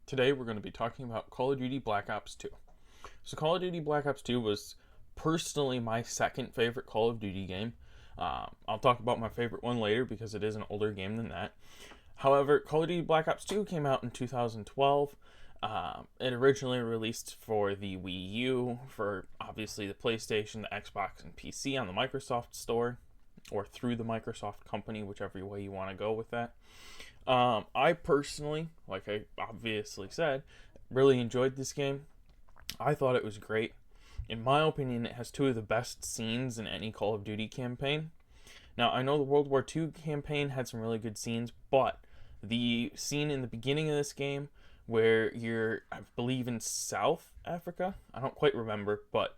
Today we're going to be talking about Call of Duty Black Ops 2. So Call of Duty Black Ops 2 was personally my second favorite Call of Duty game. I'll talk about my favorite one later because it is an older game than that. However, Call of Duty Black Ops 2 came out in 2012. It originally released for the Wii U, for obviously the PlayStation, the Xbox, and PC on the Microsoft Store, or through the Microsoft company, whichever way you want to go with that. I personally, like I obviously said, really enjoyed this game. I thought it was great. In my opinion, it has two of the best scenes in any Call of Duty campaign. Now, I know the World War II campaign had some really good scenes, but the scene in the beginning of this game where you're, I believe, in South Africa, I don't quite remember, but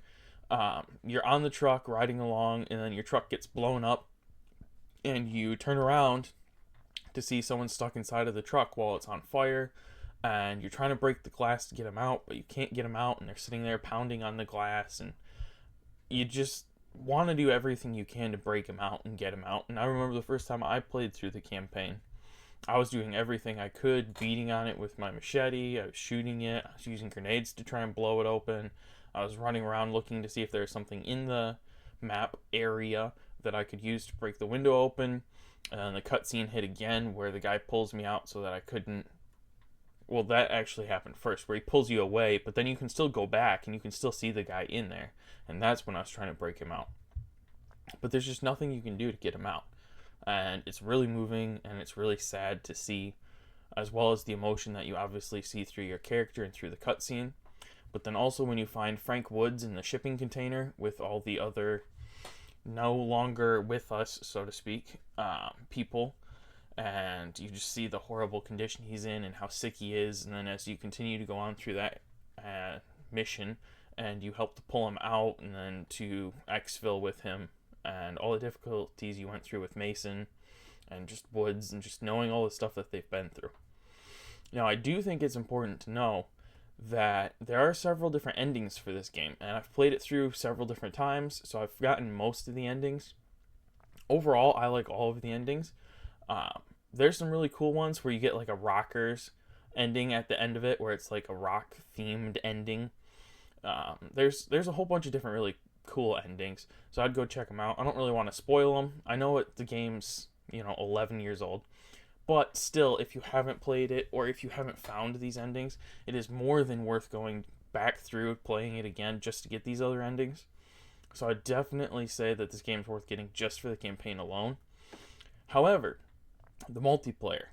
you're on the truck riding along, and then your truck gets blown up, and you turn around to see someone stuck inside of the truck while it's on fire, and you're trying to break the glass to get them out, but you can't get them out, and they're sitting there pounding on the glass, and you just want to do everything you can to break them out and get them out. And I remember the first time I played through the campaign, I was doing everything I could, beating on it with my machete, I was shooting it, I was using grenades to try and blow it open, I was running around looking to see if there was something in the map area that I could use to break the window open. And the cutscene hit again where the guy pulls me out so that I couldn't. Well, that actually happened first, where he pulls you away, but then you can still go back and you can still see the guy in there. And that's when I was trying to break him out. But there's just nothing you can do to get him out. And it's really moving and it's really sad to see, as well as the emotion that you obviously see through your character and through the cutscene. But then also when you find Frank Woods in the shipping container with all the other no longer with us, so to speak, people, and you just see the horrible condition he's in and how sick he is. And then as you continue to go on through that mission, and you help to pull him out, and then to exfil with him, and all the difficulties you went through with Mason and just Woods, and just knowing all the stuff that they've been through. Now, I do think it's important to know that there are several different endings for this game, and I've played it through several different times, so I've forgotten most of the endings. Overall, I like all of the endings. There's some really cool ones where you get like a rockers ending at the end of it, where it's like a rock themed ending. There's a whole bunch of different really cool endings, so I'd go check them out. I don't really want to spoil them. I know the game's 11 years old, but still, if you haven't played it or if you haven't found these endings, it is more than worth going back through playing it again just to get these other endings. So I definitely say that this game is worth getting just for the campaign alone. However, the multiplayer.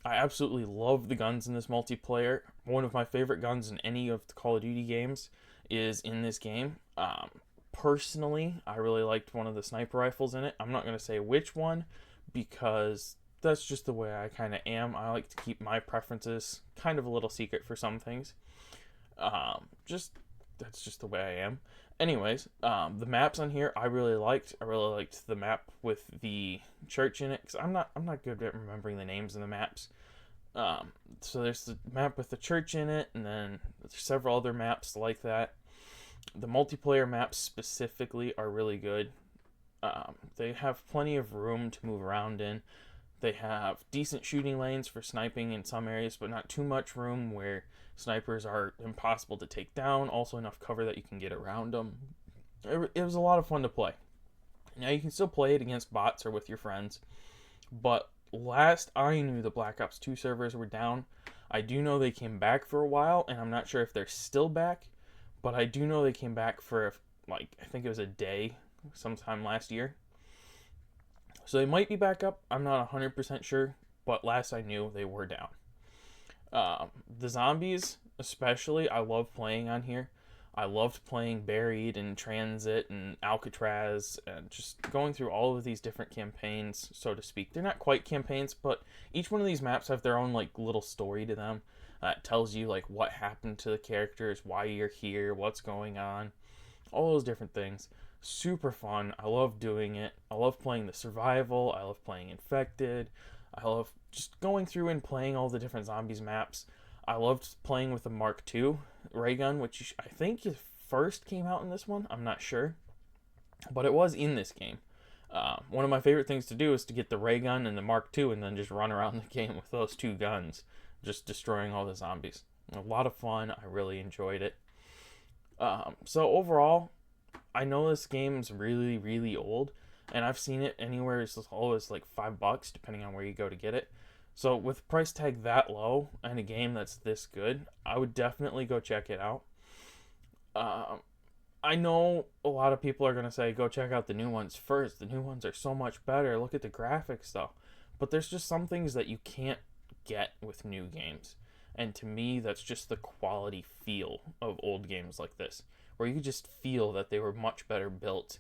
I absolutely love the guns in this multiplayer. One of my favorite guns in any of the Call of Duty games is in this game. Personally, I really liked one of the sniper rifles in it. I'm not going to say which one because that's just the way I kind of am. I like to keep my preferences kind of a little secret for some things. That's just the way I am. Anyways, the maps on here I really liked. I really liked the map with the church in it because I'm not good at remembering the names of the maps. So there's the map with the church in it, and then there's several other maps like that. The multiplayer maps specifically are really good. They have plenty of room to move around in. They have decent shooting lanes for sniping in some areas, but not too much room where snipers are impossible to take down. Also enough cover that you can get around them. It was a lot of fun to play. Now you can still play it against bots or with your friends, but last I knew the Black Ops 2 servers were down. I do know they came back for a while, and I'm not sure if they're still back, but I do know they came back for I think it was a day sometime last year. So they might be back up. I'm not 100% sure, but last I knew, they were down. The zombies, especially, I love playing on here. I loved playing Buried and Transit and Alcatraz and just going through all of these different campaigns, so to speak. They're not quite campaigns, but each one of these maps have their own little story to them that tells you what happened to the characters, why you're here, what's going on, all those different things. Super fun. I love doing it. I love playing the survival. I love playing infected. I love just going through and playing all the different zombies maps. I loved playing with the Mark II ray gun, which I think first came out in this one. I'm not sure, but it was in this game. One of my favorite things to do is to get the ray gun and the Mark II and then just run around the game with those two guns. just destroying all the zombies. A lot of fun. I really enjoyed it. So overall, I know this game's really, really old, and I've seen it anywhere as low as like $5, depending on where you go to get it. So with price tag that low and a game that's this good, I would definitely go check it out. I know a lot of people are gonna say go check out the new ones first. The new ones are so much better. Look at the graphics though. But there's just some things that you can't get with new games. And to me, that's just the quality feel of old games like this, where you could just feel that they were much better built.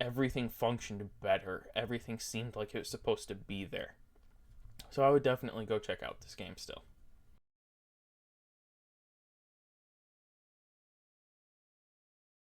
Everything functioned better. Everything seemed like it was supposed to be there. So I would definitely go check out this game still.